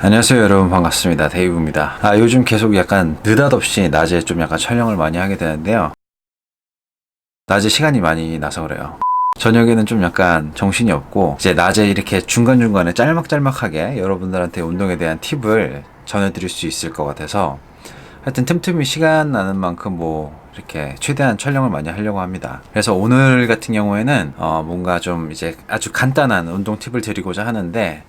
안녕하세요 여러분, 반갑습니다. 데이브입니다. 요즘 계속 약간 느닷없이 낮에 좀 약간 촬영을 많이 하게 되는데요. 낮에 시간이 많이 나서 그래요. 저녁에는 좀 약간 정신이 없고, 이제 낮에 이렇게 중간중간에 짤막짤막하게 여러분들한테 운동에 대한 팁을 전해드릴 수 있을 것 같아서, 하여튼 틈틈이 시간 나는 만큼 이렇게 최대한 촬영을 많이 하려고 합니다. 그래서 오늘 같은 경우에는 뭔가 좀 이제 아주 간단한 운동 팁을 드리고자 하는데,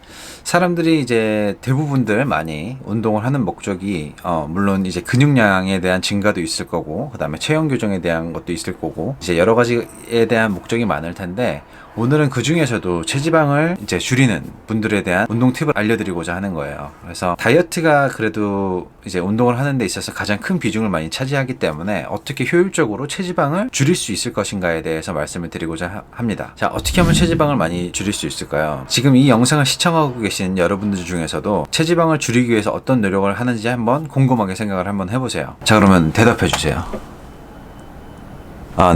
사람들이 이제 대부분들 많이 운동을 하는 목적이 물론 이제 근육량에 대한 증가도 있을 거고, 그 다음에 체형 교정에 대한 것도 있을 거고, 이제 여러 가지에 대한 목적이 많을 텐데, 오늘은 그 중에서도 체지방을 이제 줄이는 분들에 대한 운동 팁을 알려드리고자 하는 거예요. 그래서 다이어트가 그래도 이제 운동을 하는 데 있어서 가장 큰 비중을 많이 차지하기 때문에 어떻게 효율적으로 체지방을 줄일 수 있을 것인가에 대해서 말씀을 드리고자 합니다. 자, 어떻게 하면 체지방을 많이 줄일 수 있을까요? 지금 이 영상을 시청하고 계신 여러분들 중에서도 체지방을 줄이기 위해서 어떤 노력을 하는지 한번 곰곰하게 생각을 한번 해보세요. 자, 그러면 대답해 주세요.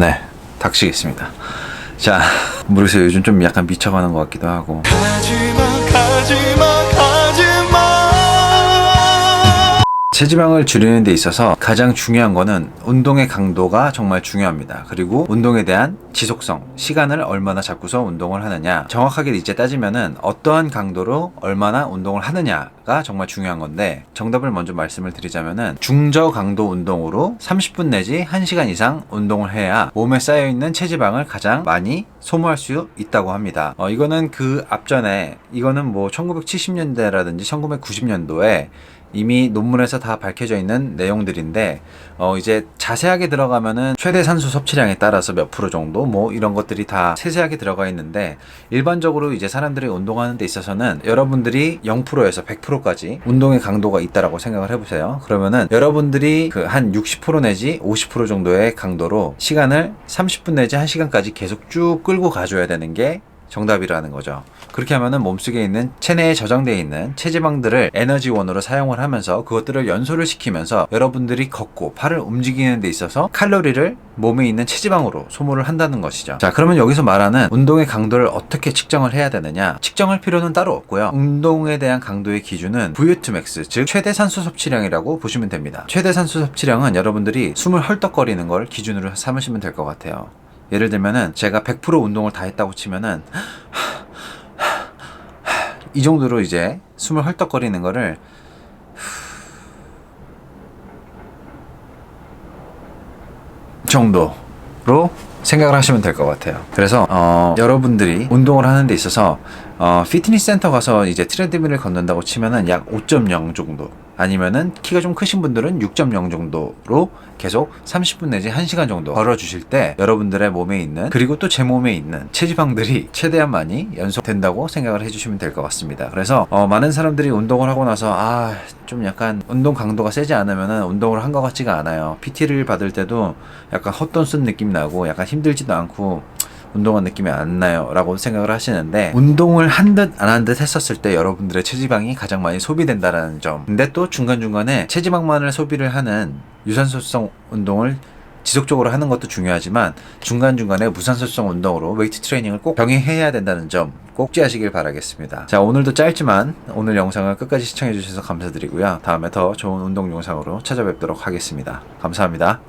네. 닥치겠습니다. 자, 모르겠어요. 요즘 좀 약간 미쳐가는 것 같기도 하고. 가지마. 체지방을 줄이는 데 있어서 가장 중요한 거는 운동의 강도가 정말 중요합니다. 그리고 운동에 대한 지속성, 시간을 얼마나 잡고서 운동을 하느냐, 정확하게 이제 따지면은 어떠한 강도로 얼마나 운동을 하느냐가 정말 중요한 건데, 정답을 먼저 말씀을 드리자면은 중저 강도 운동으로 30분 내지 1시간 이상 운동을 해야 몸에 쌓여있는 체지방을 가장 많이 소모할 수 있다고 합니다. 이거는 그 앞전에, 이거는 1970년대라든지 1990년도에 이미 논문에서 다 밝혀져 있는 내용들인데, 이제 자세하게 들어가면은 최대 산소 섭취량에 따라서 몇 프로 정도 이런 것들이 다 세세하게 들어가 있는데, 일반적으로 이제 사람들이 운동하는 데 있어서는 여러분들이 0%에서 100%까지 운동의 강도가 있다라고 생각을 해보세요. 그러면은 여러분들이 그 한 60% 내지 50% 정도의 강도로 시간을 30분 내지 1시간까지 계속 쭉 끌고 가줘야 되는 게 정답이라는 거죠. 그렇게 하면은 몸속에 있는 체내에 저장되어 있는 체지방들을 에너지원으로 사용을 하면서 그것들을 연소를 시키면서 여러분들이 걷고 팔을 움직이는 데 있어서 칼로리를 몸에 있는 체지방으로 소모를 한다는 것이죠. 자, 그러면 여기서 말하는 운동의 강도를 어떻게 측정을 해야 되느냐? 측정할 필요는 따로 없고요. 운동에 대한 강도의 기준은 VO2max, 즉 최대 산소 섭취량이라고 보시면 됩니다. 최대 산소 섭취량은 여러분들이 숨을 헐떡거리는 걸 기준으로 삼으시면 될 것 같아요. 예를 들면은 제가 100% 운동을 다 했다고 치면은 이 정도로 이제 숨을 헐떡거리는 거를 정도로 생각을 하시면 될 것 같아요. 그래서 여러분들이 운동을 하는 데 있어서 피트니스 센터 가서 이제 트레드밀을 걷는다고 치면은 약 5.0 정도, 아니면은 키가 좀 크신 분들은 6.0 정도로 계속 30분 내지 1시간 정도 걸어주실 때 여러분들의 몸에 있는, 그리고 또 제 몸에 있는 체지방들이 최대한 많이 연소된다고 생각을 해주시면 될 것 같습니다. 그래서 많은 사람들이 운동을 하고 나서 좀 약간 운동 강도가 세지 않으면은 운동을 한 것 같지가 않아요. PT를 받을 때도 약간 헛돈 쓴 느낌 나고 약간 힘들지도 않고 운동한 느낌이 안 나요 라고 생각을 하시는데, 운동을 한 듯 안 한 듯 했었을 때 여러분들의 체지방이 가장 많이 소비된다라는 점. 근데 또 중간중간에 체지방만을 소비를 하는 유산소성 운동을 지속적으로 하는 것도 중요하지만, 중간중간에 무산소성 운동으로 웨이트 트레이닝을 꼭 병행해야 된다는 점 꼭 지하시길 바라겠습니다. 자, 오늘도 짧지만 오늘 영상을 끝까지 시청해 주셔서 감사드리고요. 다음에 더 좋은 운동 영상으로 찾아뵙도록 하겠습니다. 감사합니다.